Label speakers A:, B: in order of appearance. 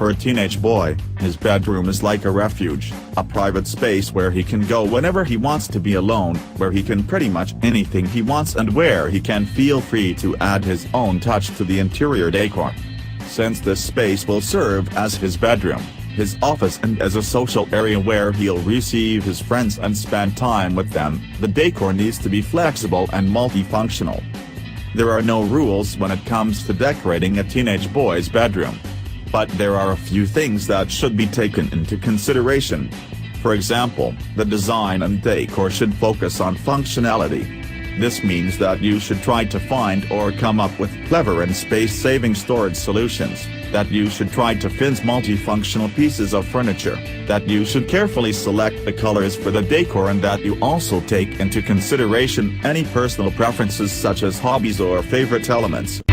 A: For a teenage boy, his bedroom is like a refuge, a private space where he can go whenever he wants to be alone, where he can pretty much anything he wants and where he can feel free to add his own touch to the interior decor. Since this space will serve as his bedroom, his office and as a social area where he'll receive his friends and spend time with them, the decor needs to be flexible and multifunctional. There are no rules when it comes to decorating a teenage boy's bedroom. But there are a few things that should be taken into consideration. For example, the design and decor should focus on functionality. This means that you should try to find or come up with clever and space-saving storage solutions, that you should try to fit multifunctional pieces of furniture, that you should carefully select the colors for the decor, and that you also take into consideration any personal preferences such as hobbies or favorite elements.